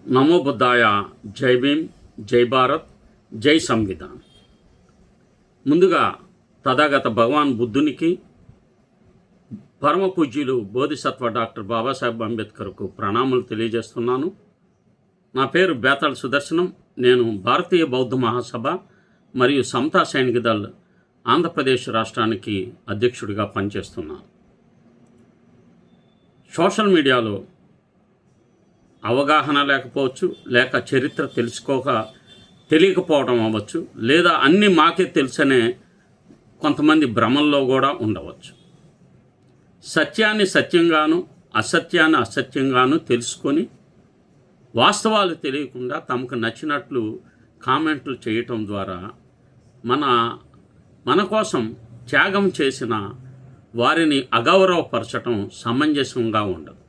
నమో బుద్ధాయ. జై భీమ్, జై భారత్, జై సంవిధాన్. ముందుగా తథాగత భగవాన్ బుద్ధునికి, పరమ పూజ్యులు బోధిసత్వ డాక్టర్ బాబాసాహెబ్ అంబేద్కర్కు ప్రణామాలు తెలియజేస్తున్నాను. నా పేరు బేతాళ సుదర్శనం. నేను భారతీయ బౌద్ధ మహాసభ మరియు సమతా సైనిక దళ్ ఆంధ్రప్రదేశ్ రాష్ట్రానికి అధ్యక్షుడిగా పనిచేస్తున్నాను. సోషల్ మీడియాలో అవగాహన లేకపోవచ్చు, లేక చరిత్ర తెలియకపోవడం అవ్వచ్చు, లేదా అన్నీ మాకే తెలుసనే కొంతమంది భ్రమల్లో కూడా ఉండవచ్చు. సత్యాన్ని సత్యంగాను, అసత్యాన్ని అసత్యంగాను తెలుసుకొని వాస్తవాలు తెలియకుండా తమకు నచ్చినట్లు కామెంట్లు చేయటం ద్వారా మన కోసం త్యాగం చేసిన వారిని అగౌరవపరచటం సమంజసంగా ఉండదు.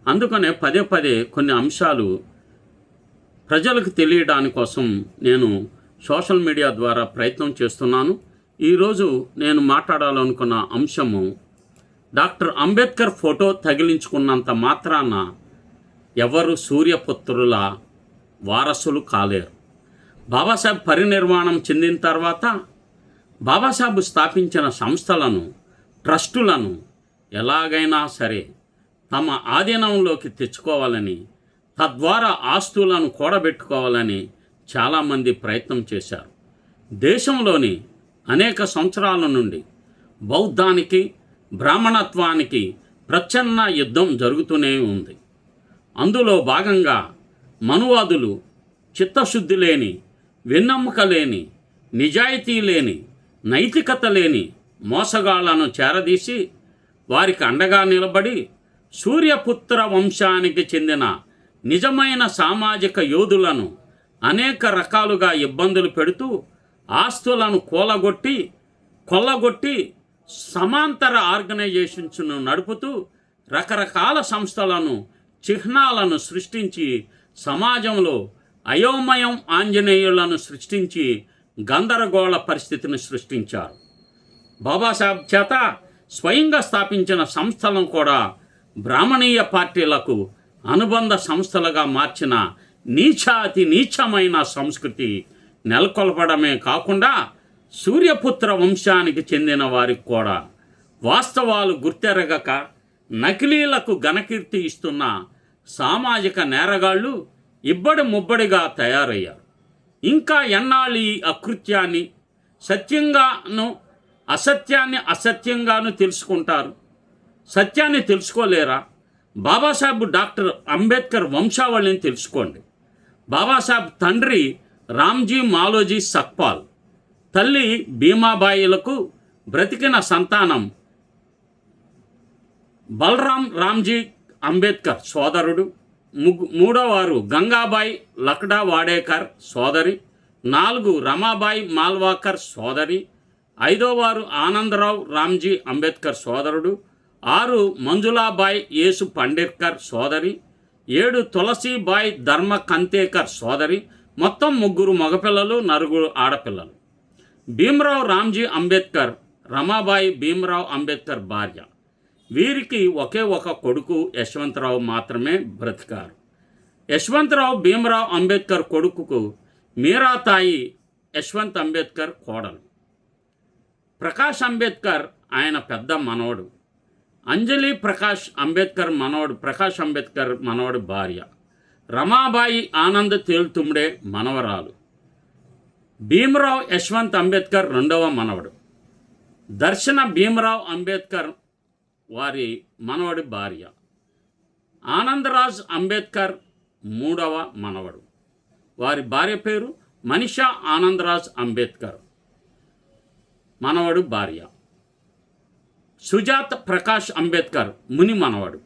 అందుకనే పదే పదే కొన్ని అంశాలు ప్రజలకు తెలియడానికి కోసం నేను సోషల్ మీడియా ద్వారా ప్రయత్నం చేస్తున్నాను. ఈరోజు నేను మాట్లాడాలనుకున్న అంశము, డాక్టర్ అంబేద్కర్ ఫోటో తగిలించుకున్నంత మాత్రాన ఎవరు సూర్యపుత్రుల వారసులు కాలేరు. బాబాసాహెబ్ పరినిర్వాణం చెందిన తర్వాత బాబాసాహెబ్ స్థాపించిన సంస్థలను, ట్రస్టులను ఎలాగైనా సరే తమ ఆధీనంలోకి తెచ్చుకోవాలని, తద్వారా ఆస్తులను కూడబెట్టుకోవాలని చాలామంది ప్రయత్నం చేశారు. దేశంలోని అనేక సంవత్సరాల నుండి బౌద్ధానికి, బ్రాహ్మణత్వానికి ప్రచ్ఛన్న యుద్ధం జరుగుతూనే ఉంది. అందులో భాగంగా మనువాదులు చిత్తశుద్ధి లేని, వెన్నెముక లేని, నిజాయితీ లేని, నైతికత లేని మోసగాళ్లను చేరదీసి వారికి అండగా నిలబడి సూర్యపుత్ర వంశానికి చెందిన నిజమైన సామాజిక యోధులను అనేక రకాలుగా ఇబ్బందులు పెడుతూ ఆస్తులను కొల్లగొట్టి సమాంతర ఆర్గనైజేషన్స్ను నడుపుతూ రకరకాల సంస్థలను, చిహ్నాలను సృష్టించి సమాజంలో అయోమయం ఆంజనేయులను సృష్టించి గందరగోళ పరిస్థితిని సృష్టించారు. బాబాసాహెబ్ చేత స్వయంగా స్థాపించిన సంస్థలను కూడా బ్రాహ్మణీయ పార్టీలకు అనుబంధ సంస్థలుగా మార్చిన అతి నీచమైన సంస్కృతి నెలకొల్పడమే కాకుండా సూర్యపుత్ర వంశానికి చెందిన వారికి కూడా వాస్తవాలు గుర్తెరగక నకిలీలకు ఘనకీర్తి ఇస్తున్న సామాజిక నేరగాళ్లు ఇబ్బడి ముబ్బడిగా తయారయ్యారు. ఇంకా ఎన్నాళ్ళు ఈ అకృత్యాన్ని సత్యంగాను అసత్యాన్ని అసత్యంగాను తెలుసుకుంటారు? సత్యాన్ని తెలుసుకోలేరా? బాబాసాహెబ్ డాక్టర్ అంబేద్కర్ వంశావళిని తెలుసుకోండి. బాబాసాహెబ్ తండ్రి రామ్జీ మాలోజీ సక్పాల్, తల్లి భీమాబాయిలకు బ్రతికిన సంతానం బలరాం రామ్జీ అంబేద్కర్ సోదరుడు. మూడోవారు గంగాబాయి లక్డా వాడేకర్ సోదరి. 4 రమాబాయి మాల్వాకర్ సోదరి. 5వారు ఆనందరావు రామ్జీ అంబేద్కర్ సోదరుడు. 6 మంజులాబాయి యేసు పండేర్కర్ సోదరి. 7 తులసీబాయి ధర్మ కంతేకర్ సోదరి. మొత్తం 3 మగపిల్లలు, 4 ఆడపిల్లలు. భీమరావు రామ్జీ అంబేద్కర్, రమాబాయి భీమరావు అంబేద్కర్ భార్య. వీరికి ఒకే ఒక కొడుకు యశ్వంతరావు మాత్రమే బ్రతికారు. యశ్వంతరావు భీమరావు అంబేద్కర్ కొడుకుకు మీరాతాయి యశ్వంత్ అంబేద్కర్ కోడలు. ప్రకాష్ అంబేద్కర్ ఆయన పెద్ద మనవడు. అంజలి ప్రకాష్ అంబేద్కర్ మనవడు, ప్రకాష్ అంబేద్కర్ మనవడు భార్య. రమాబాయి ఆనంద్ తేల్తుండే మనవరాలు. భీమరావు యశ్వంత్ అంబేద్కర్ 2వ మనవడు. దర్శన భీమరావు అంబేద్కర్ వారి మనవడి భార్య. ఆనందరాజ్ అంబేద్కర్ 3వ మనవడు. వారి భార్య పేరు మనిషా ఆనందరాజ్ అంబేద్కర్, మనవడు భార్య. సుజాత్ ప్రకాష్ అంబేద్కర్ ముని మనవడు.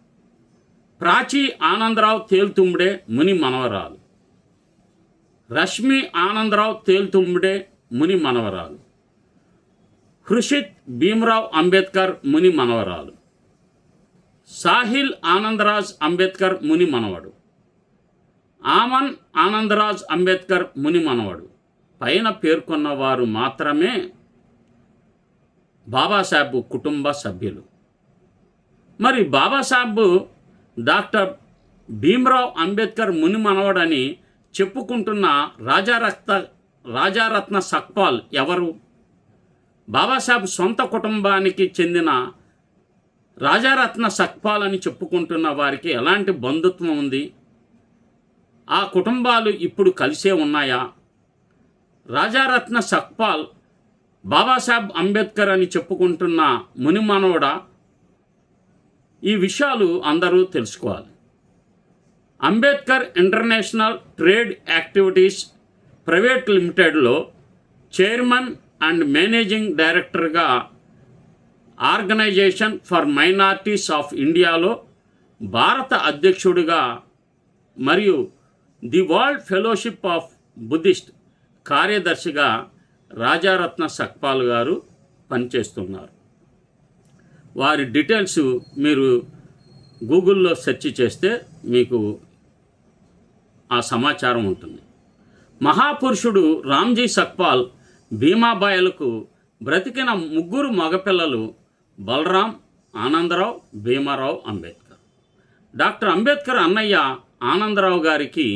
ప్రాచీ ఆనందరావు తేల్తుంబడే ముని మనవరాలు. రష్మి ఆనందరావు తేల్తుంబడే ముని మనవరాలు. హృషిత్ భీమరావు అంబేద్కర్ ముని మనవరాలు. సాహిల్ ఆనందరాజ్ అంబేద్కర్ ముని మనవడు. ఆమన్ ఆనందరాజ్ అంబేద్కర్ ముని మనవడు. పైన పేర్కొన్న వారు మాత్రమే బాబాసాహెబ్ కుటుంబ సభ్యులు. మరి బాబాసాహెబ్ డాక్టర్ భీమ్రావ్ అంబేద్కర్ ముని మనవడని చెప్పుకుంటున్న రాజారత్న సక్పాల్ ఎవరు? బాబాసాహెబ్ సొంత కుటుంబానికి చెందిన రాజారత్న సక్పాల్ అని చెప్పుకుంటున్న వారికి ఎలాంటి బంధుత్వం ఉంది? ఆ కుటుంబాలు ఇప్పుడు కలిసే ఉన్నాయా? రాజారత్న సక్పాల్ బాబాసాహెబ్ అంబేద్కర్ అని చెప్పుకుంటున్న ముని మనవడా? ఈ విషయాలు అందరూ తెలుసుకోవాలి. Ambedkar international trade activities private లిమిటెడ్లో చైర్మన్ అండ్ మేనేజింగ్ డైరెక్టర్గా, ఆర్గనైజేషన్ ఫర్ మైనారిటీస్ ఆఫ్ ఇండియాలో భారత అధ్యక్షుడిగా మరియు the world fellowship of Buddhist కార్యదర్శిగా రాజారత్న సక్పాల్ గారు పనిచేస్తున్నారు. వారి డీటెయిల్స్ మీరు గూగుల్లో సెర్చ్ చేస్తే మీకు ఆ సమాచారం ఉంటుంది. మహాపురుషుడు రామ్జీ సక్పాల్, భీమాబాయిలకు బ్రతికిన 3 మగపిల్లలు బలరాం, ఆనందరావు, భీమారావు అంబేద్కర్. డాక్టర్ అంబేద్కర్ అన్నయ్య ఆనందరావు గారికి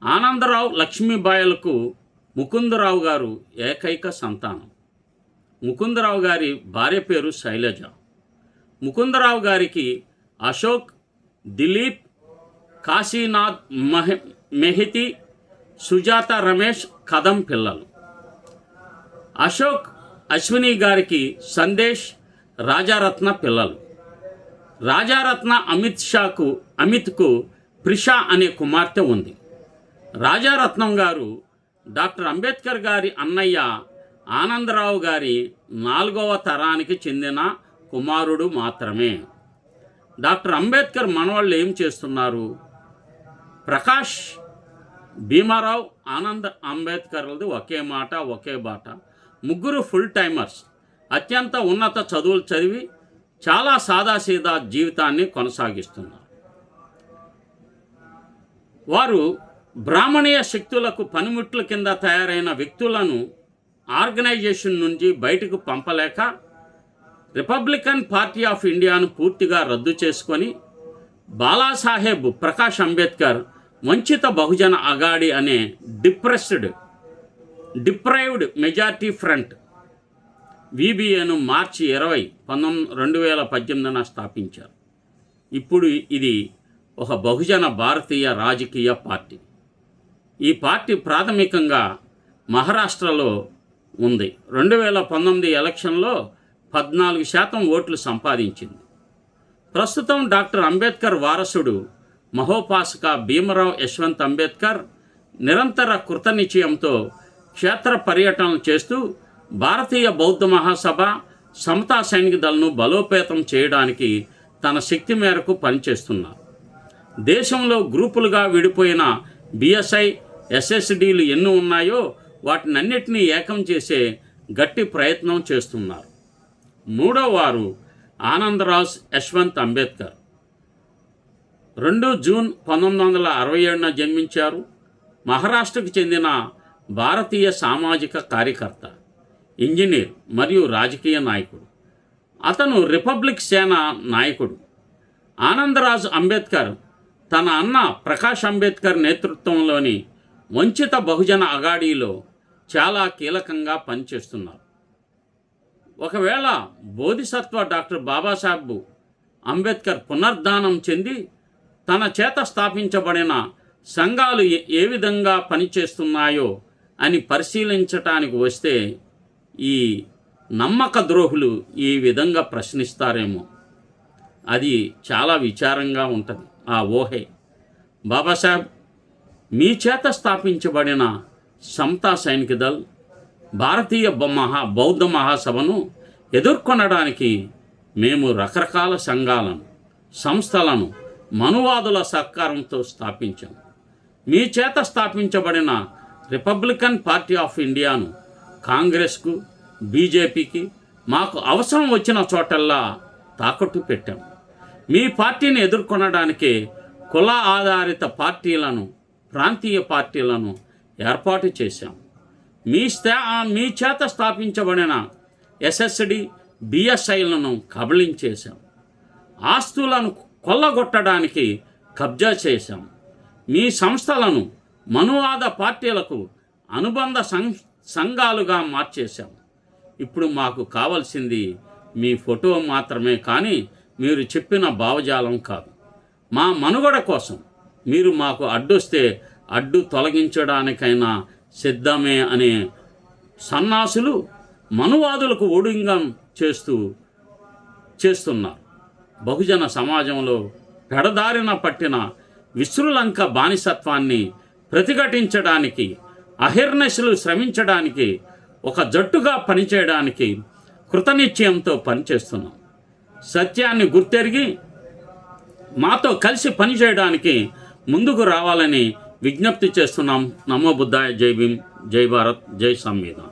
ఆనందరావు లక్ష్మీబాయిలకు ముకుందరావు గారు ఏకైక సంతానం. ముకుందరావు గారి భార్య పేరు శైలజ. ముకుందరావు గారికి అశోక్, దిలీప్, కాశీనాథ్ మెహితి, సుజాత రమేష్ కదం పిల్లలు. అశోక్, అశ్విని గారికి సందేశ్, రాజారత్న పిల్లలు. రాజారత్న అమిత్కు ప్రిషా అనే కుమార్తె ఉంది. రాజారత్నం గారు డాక్టర్ అంబేద్కర్ గారి అన్నయ్య ఆనందరావు గారి 4వ తరానికి చెందిన కుమారుడు మాత్రమే. డాక్టర్ అంబేద్కర్ మనవాళ్ళు ఏం చేస్తున్నారు? ప్రకాష్, భీమారావు, అంబేద్కర్లది ఒకే మాట ఒకే బాట. 3 ఫుల్ టైమర్స్. అత్యంత ఉన్నత చదువులు చదివి చాలా సాదాసీదా జీవితాన్ని కొనసాగిస్తున్నారు. వారు బ్రాహ్మణీయ శక్తులకు పనిముట్ల కింద తయారైన వ్యక్తులను ఆర్గనైజేషన్ నుంచి బయటకు పంపలేక రిపబ్లికన్ పార్టీ ఆఫ్ ఇండియాను పూర్తిగా రద్దు చేసుకొని బాలాసాహెబ్ ప్రకాష్ అంబేద్కర్ వంచిత బహుజన అగాడి అనే డిప్రైవ్డ్ మెజారిటీ ఫ్రంట్ విబిఏను మార్చి 20, 2018 స్థాపించారు. ఇప్పుడు ఇది ఒక బహుజన భారతీయ రాజకీయ పార్టీ. ఈ పార్టీ ప్రాథమికంగా మహారాష్ట్రలో ఉంది. 2019 ఎలక్షన్లో 14% ఓట్లు సంపాదించింది. ప్రస్తుతం డాక్టర్ అంబేద్కర్ వారసుడు మహోపాసక భీమరావ్ యశ్వంత్ అంబేద్కర్ నిరంతర కృతనిశ్చయంతో క్షేత్ర పర్యటనలు చేస్తూ భారతీయ బౌద్ధ మహాసభ, సమతా సైనిక దళను బలోపేతం చేయడానికి తన శక్తి మేరకు పనిచేస్తున్నారు. దేశంలో గ్రూపులుగా విడిపోయిన బిఎస్ఐ, ఎస్ఎస్డీలు ఎన్ని ఉన్నాయో వాటినన్నిటినీ ఏకం చేసే గట్టి ప్రయత్నం చేస్తున్నారు. 3వ వారు ఆనందరాజ్ యశ్వంత్ అంబేద్కర్. 2 జూన్ 1967 జన్మించారు. మహారాష్ట్రకు చెందిన భారతీయ సామాజిక కార్యకర్త, ఇంజనీర్ మరియు రాజకీయ నాయకుడు. అతను రిపబ్లిక్ సేన నాయకుడు. ఆనందరాజ్ అంబేద్కర్ తన అన్న ప్రకాష్ అంబేద్కర్ నేతృత్వంలోని వంచిత బహుజన అగాడీలో చాలా కీలకంగా పనిచేస్తున్నారు. ఒకవేళ బోధిసత్వ డాక్టర్ బాబాసాహెబ్ అంబేద్కర్ పునర్ధానం చెంది తన చేత స్థాపించబడిన సంఘాలు ఏ విధంగా పనిచేస్తున్నాయో అని పరిశీలించటానికి వస్తే ఈ నమ్మక ద్రోహులు ఈ విధంగా ప్రశ్నిస్తారేమో. అది చాలా విచారంగా ఉంటుంది. ఆ ఊహే. బాబాసాహెబ్, మీ చేత స్థాపించబడిన సమతా సైనిక దళ్, భారతీయ బౌద్ధ మహాసభను ఎదుర్కొనడానికి మేము రకరకాల సంఘాలను, సంస్థలను మనువాదుల సహకారంతో స్థాపించాం. మీ చేత స్థాపించబడిన రిపబ్లికన్ పార్టీ ఆఫ్ ఇండియాను కాంగ్రెస్కు, బీజేపీకి మాకు అవసరం వచ్చిన చోటల్లా తాకట్టు పెట్టాం. మీ పార్టీని ఎదుర్కొనడానికే కుల ఆధారిత పార్టీలను, ప్రాంతీయ పార్టీలను ఏర్పాటు చేశాం. మీ చేత స్థాపించబడిన ఎస్ఎస్డి, బిఎస్ఐలను కబళించేశాం. ఆస్తులను కొల్లగొట్టడానికి కబ్జా చేశాం. మీ సంస్థలను మనువాద పార్టీలకు అనుబంధ సంఘాలుగా మార్చేశాం. ఇప్పుడు మాకు కావాల్సింది మీ ఫోటో మాత్రమే, కానీ మీరు చెప్పిన భావజాలం కాదు. మా మనుగడ కోసం మీరు మాకు అడ్డొస్తే అడ్డు తొలగించడానికైనా సిద్ధమే అనే సన్నాసులు మనువాదులకు ఓడింగం చేస్తున్నారు. బహుజన సమాజంలో పెడదారిన పట్టిన విశ్రులంక బానిసత్వాన్ని ప్రతిఘటించడానికి, అహిర్నిశలు శ్రమించడానికి, ఒక జట్టుగా పనిచేయడానికి కృతనిశ్చయంతో పనిచేస్తున్నాం. సత్యాన్ని గుర్తెరిగి మాతో కలిసి పనిచేయడానికి ముందుకు రావాలని విజ్ఞప్తి చేస్తున్నాం. నమో బుద్ధాయ. జై భీమ్, జై భారత్, జై సంవిధాన్.